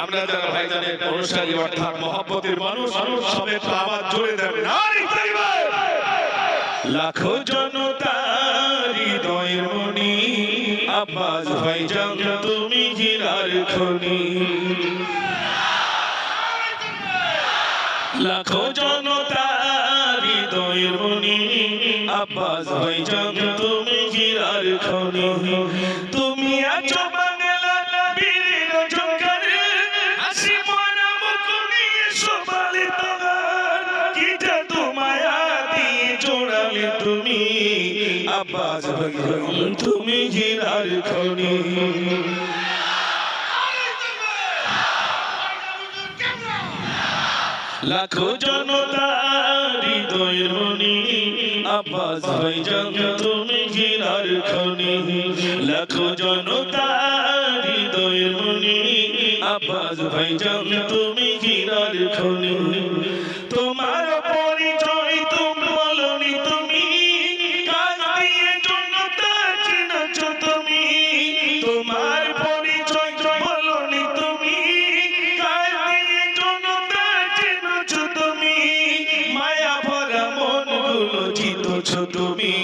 আমরা যারা ভাইজানের অনুসারী অর্থাৎ মহব্বতের মানুষ সবে তো আওয়াজ জোরে দেবেন নারী তাকবীর। লাখো জনতার হৃদয়ের মনি আব্বাস ভাইজান তুমি হীরার খনি। লাখো জনতার হৃদয়ের মনি আব্বাস ভাইজান তুমি হীরার খনি। তুমি আছো বাংলার বীরের জঙ্গলে হাসি মরা মুখ নিয়ে শোভালে তোমার কি জাদু মায়া দিয়ে জোড়ালে তুমি আব্বাস ভাইজান তুমি হীরার খনি। লাখো জনতার হৃদয়ের মনি আব্বাস ভাইজান তুমি হীরার খনি। লাখো জনতার হৃদয়ের মনি আব্বাস ভাইজান তুমি হীরার খনি। তোমার পরিচয় তুমি বলনি তুমি কাজ দিয়ে জনতা চিনেছ তুমি। তোমার পরিচয় বলনি তুমি কাজ দিয়ে জনতা চিনেছ তুমি। মায়া ভরা মনগুলো জিতেছ তুমি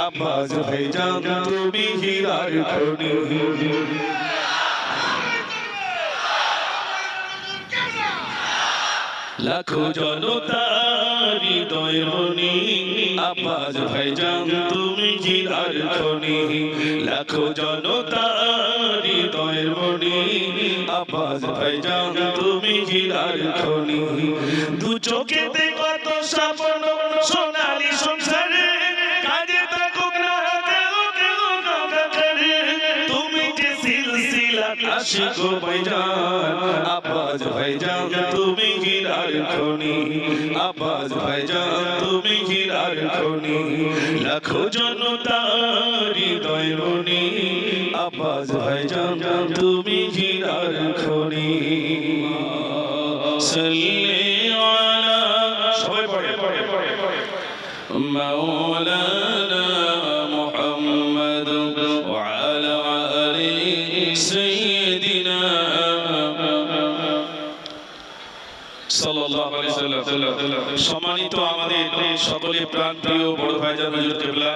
আব্বাস ভাইজান তুমি হীরার খনি। লাখো জনতার হৃদয়ের মনি আব্বাস ভাইজান তুমি হীরার খনি। লাখো জনতার হৃদয়ের মনি আব্বাস ভাইজান তুমি হীরার খনি। দু চোখেতে কত স্বপ্ন সোনালী সংসারে কাজে থাকুক না কেউ কেউ নৌকারে। তুমি যে সিলসিলা আশিক ভাইজান আব্বাস ভাইজান তুমি হীরার খনি। আব্বাস ভাইজান তুমি হীরার খনি। লাখো জনতার হৃদয়ের মনি আব্বাস ভাইজান তুমি হীরার খনি। সাল্লি আলা সবাই পড়ে মাওলানা মুহাম্মদ ওয়া আলা আলি সাইয়্যিদিনা সাল্লাল্লাহু আলাইহি ওয়াসাল্লাম। সম্মানিত আমাদের সকলের প্রাণপ্রিয় বড় ভাইজান হুজুর কিবলা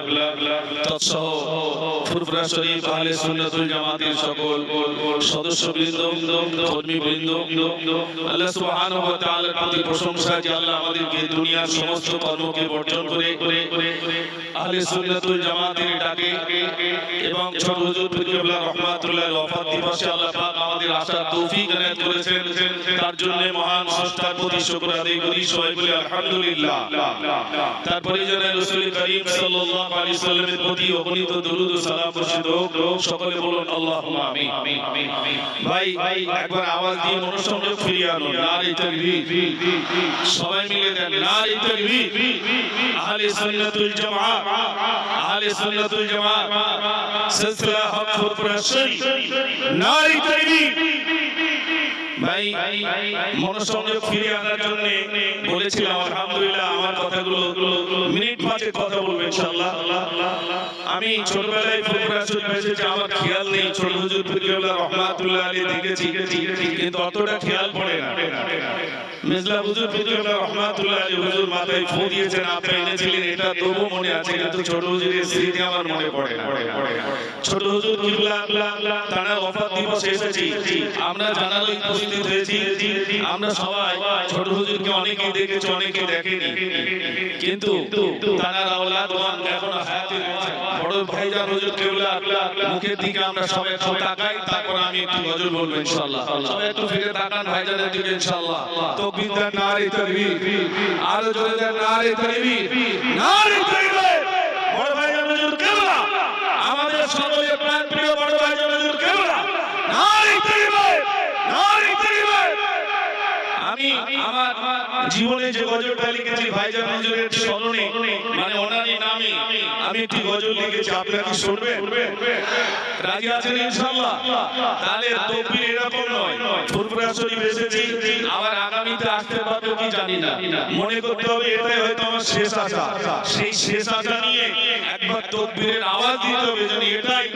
তৎসহ ফুরফুরা শরীফ আহলে সুন্নাতুল জামাতের সকল সদস্যবৃন্দ কর্মীবৃন্দ, আল্লাহ সুবহানাহু ওয়া তাআলার প্রতি প্রশংসা যে আল্লাহ আমাদেরকে দুনিয়ার সমস্ত কর্মকে বর্জন করে আহলে সুন্নাতুল জামাতের ডাকে এবং ছোট হুজুর কিবলা রাহমাতুল্লাহ ওয়াফাত দিবসে আল্লাহ পাক আমাদের আসার তৌফিক এনায়েত করেছেন। তার জন্য মহান সংস্থার প্রতি শুকর আদায় করি, সবাই বলি আলহামদুলিল্লাহ। তারপরে যেন রাসূল করিম সাল্লাল্লাহু আলাইহি ওয়াসাল্লামের প্রতি অগণিত দরুদ ও সালাম বর্ষিত হোক, সকলে বলুন আল্লাহুম্মা আমিন। ভাই একবার আওয়াজ দিয়ে মনোসংযোগ ফিরিয়ে আনুন, নারে তাকবীর। সবাই মিলে দেন নারে তাকবীর। আহলে সুন্নাতুল জামাত, আহলে সুন্নাতুল জামাত সিলসিলা হক ফুরফুরা শরীফ নারে তাকবীর। ভাই মনোসংযোগ ফিরিয়ে আনার জন্য বলেছিলাম আলহামদুলিল্লাহ আমার কথাগুলো মিনিট পাঁচেক কথা বলবো ইনশাআল্লাহ। আমি ছোটবেলায় ফুরফুরা শরীফ এসেছি, আমার খেয়াল নেই ছোট হুজুর কিবলা রাহমাতুল্লাহ আলাইহি দেখেছি কিন্তু অতটা খেয়াল পড়ে না। মেজলা হুজুর কিবলা রাহমাতুল্লাহ আলাইহি হুজুর মাথায় ফু দিয়েছেন, আপনি এনেছিলেন এটা তবু মনে আছে কিন্তু ছোট হুজুরের স্মৃতি আমার মনে পড়ে না। ছোট হুজুর কিবলা তার ওফাত দিবসে এসেছি, আমরা জানালায় উপস্থিত হয়েছি। আমরা সবাই ছোট হুজুরকে অনেকেই দেখেছি অনেকে দেখেনি, কিন্তু তার আওলাদগণ এখনো হায়াতে রয়েছে। বড় ভাইজান হুজুর কিবলা মুখের দিকে আমরা সবাই একটু তাকাই, তারপর আমি একটু গজল বলবো ইনশাআল্লাহ। সবাই একটু ফিরে তাকান ভাইজানের দিকে ইনশাআল্লাহ। তাকবীর দেন, নারে তাকবীর। আরো জোরে দেন নারে তাকবীর, নারে তাকবীর। বড় ভাইজান হুজুর কিবলা আমাদের সকলের প্রাণপ্রিয় বড় ভাইজান হুজুর কিবলা নারে তাকবীর, নারে তাকবীর। আমি আমার জীবনে যে গজলটা লিখেছি ভাইজান হুজুরের স্মরণে, মানে ওনারই নামে আমি একটি গজল লিখেছি, আপনারা কি শুনবেন? রাজি আছেন ইনশাআল্লাহ? তাহলে তাকবীর এরকম নয়, ফুরফুরা শরীফ এসেছি, আবার আগামীতে আসতে পারবো কি জানি না। মনে করতে হবে এটাই হয়তো আমার শেষ আশা, সেই শেষ আশা নিয়ে একবার তাকবীরের আওয়াজ দিতে হবে। যদি এটাই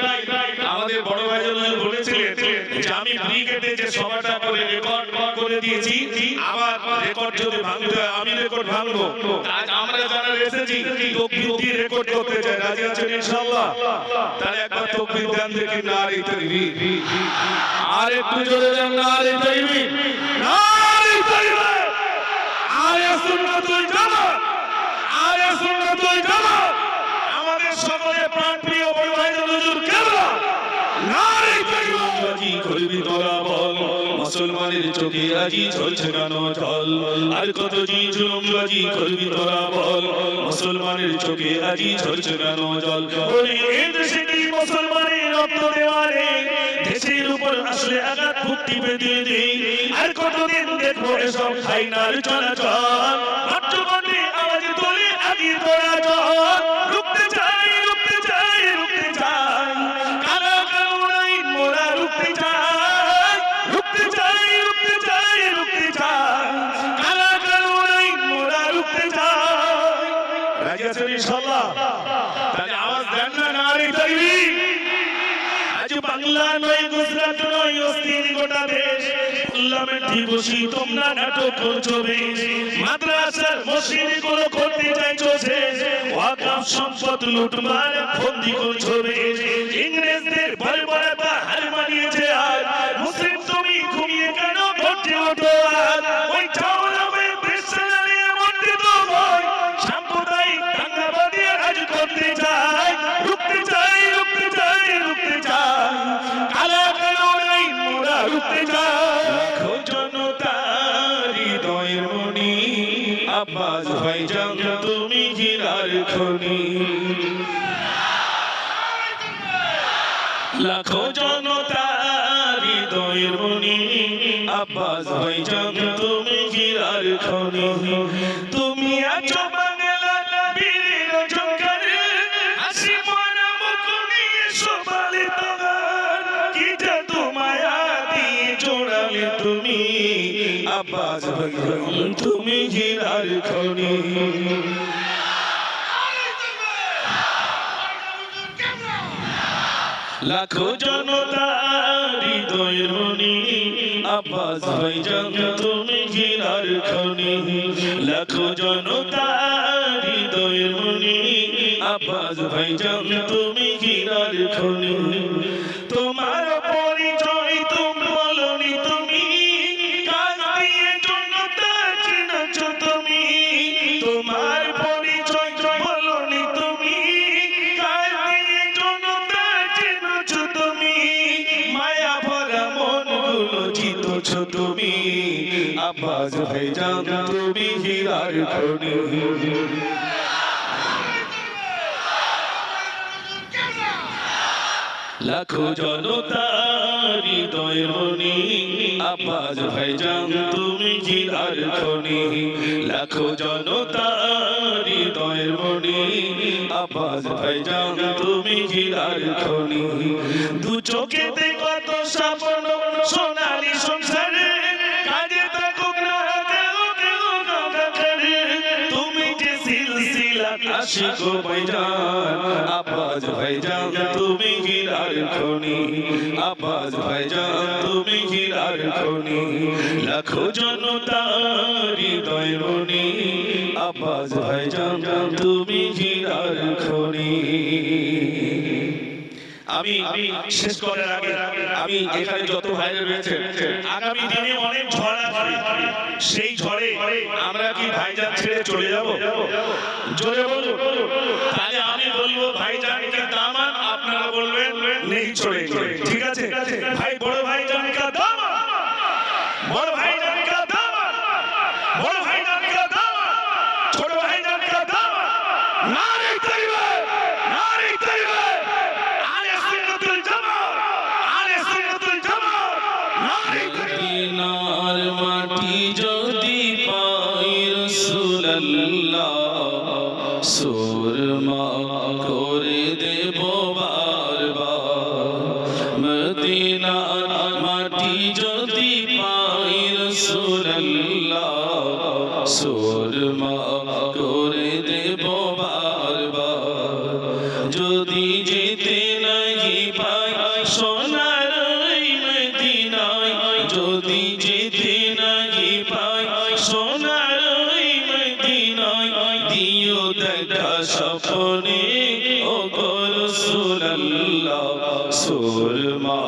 আমাদের বড় ভাইজান হুজুর বলেছিলেন যে আমি ব্রিগেডে যে সভাটা করে রেকর্ড করে দিয়েছি, আবার রেকর্ড যদি ভাঙতে হয় আমি রেকর্ড ভাঙবো। আজ আমরা যারা এসেছি তাকবীর দিয়ে রেকর্ড করতে চাই, রাজি আছেন ইনশাআল্লাহ? তাহলে একবার তাকবীর দেন দেখি, নারে তাকবীর, আর একটু জোরে দেন নারে তাকবীর, নারে তাকবীর, আরে সুন্নাতুল জামাত, আরে সুন্নাতুল জামাত, আমাদের সকলের প্রাণপ্রিয় বড় ভাইজান হুজুর কেবলা, নারে তাকবীর। আজি করবি তোরা বল, মুসলমানের চোখে আজি ঝরছে কেন জল, আর কত জি জুলুমবাজি করবি তোরা বল, মুসলমানের চোখে আজি ঝরছে কেন জল। বলি এই দেশে কি মুসলমানের রক্ত দেওয়ারে, দেশের উপর আসলে আঘাত ভুক্তি বেঁধে দেই, আর কতদিন দেখবো এসব খাইনার চলাচল, রাজ্যগণে আওয়াজ তোলে আজি তোরা জল, রুখতে চাই রুখতে চাই রুখতে চাই, কালা কানুন আইন মোরা রুখতে চাই, রুখতে চাই রুখতে চাই রুখতে চাই, কালা কানুন আইন মোরা রুখতে চাই। রাজি আছেন ইনশাআল্লাহ? তাহলে আওয়াজ দেন না, নারে তাকবীর। আজ বাংলা নয়, গুজরাট নয়, অস্থির গোটা দেশ, পার্লামেন্টে বসি তোমরা নাটক করছো বেশ, মাদ্রাসার মসজিদ গুলো করতে চাইছো শেষ, ওয়াকফ সম্পদ লুটমার বন্দি করছো বেশ, ইংরেজদের বর্বরতা হার মানিয়েছে আজ, মুসলিম তুমি ঘুমিয়ে কেন ঘটছে ওঠো আজ, ওই চাওলামে দেশ চালালে মন্ডিত হয়, সাম্প্রদায়িক দাঙ্গাবাদী রাজ করতে চায়, রুখতে চাই রুখতে চাই রুখতে চাই, কালা কানুন আইন মোরা রুখতে চাই। লাখো জনতার হৃদয়ের মণি, আব্বাস ভাইজান তুমি হীরার খনি, লাখো জনতার হৃদয়ের মণি, আব্বাস ভাইজান তুমি হীরার খনি, তুমি আছো বাংলার বীরের জঙ্গলে, হাসি মারা মুখ নিয়ে শোভালে তোমার, কি জাদু মায়া দিয়ে জোড়ালে তুমি, আব্বাস ভাইজান তুমি হীরার খনি। লাখো জনতার হৃদয়ের মণি, আব্বাস ভাইজান তুমি হীরার খনি, লাখো জনতার হৃদয়ের মণি, আব্বাস ভাইজান তুমি হীরার খনি। তোমার পরিচয় তুমি বলনি, তুমি কাজ দিয়ে জনতা চিনেছো তুমি, তোমার পরিচয় বলনি তুমি, কাজ দিয়ে জনতা চিনেছো তুমি, মায়া ভরা মন গুলো জিতেছো তুমি, আব্বাস ভাইজান তুমি হীরার খনি। লাখো জনতার হৃদয়ের মণি, আব্বাস ভাইজান তুমি হীরার খনি, লাখো জনতার হৃদয়ের মণি, আব্বাস ভাইজান তুমি হীরার খনি। দু চোখেতে কত স্বপ্ন সোনালি সংসারে, কাজে থাকুক না কেউ কেউ নৌকাখানে, তুমি যে সিলসিলা আশিক ভাইজান, আব্বাস ভাইজান তুমি হীরার খনি, আব্বাস ভাইজান তুমি হীরার খনি, লাখো জনতার হৃদয়ের মণি, আব্বাস ভাইজান তুমি হীরার খনি। আমি শেষ করার আগে আমি এখানে যত ভাইরা রয়েছে, আগামী দিনে অনেক ঝড় আসবে, সেই ঝড়ে আমরা কি ভাইজান ছেড়ে চলে যাব? জোরে বলুন। তাহলে আমি বলবো ভাইজানকে দামান, আপনারা বলবেন নেই চলে গেলে, ঠিক আছে? ভাই বড় ভাইজানকে দামান, বড় ভাইজানকে দামান, বড় ভাইজানকে দামান, ছোট ভাইজানকে দামান, নারে তাকবীর, নারে তাকবীর, আলে সুন্নাতুল জামাত, আলে সুন্নাতুল জামাত, নারে তাকবীর। মদিনার মাটি যদি পাই রাসূলুল্লাহ, সুরমা করে দেব বারবার, মদিনার মাটি যদি পাই রাসূলুল্লাহ, সুরমা করে দেব বারবার, যদি যেতে নাই পাই সোনার যেতে নাহি পাই সোনার ওই মদিনায় দিও দেখা স্বপ্নে ও গো রাসূলুল্লাহ সুরমা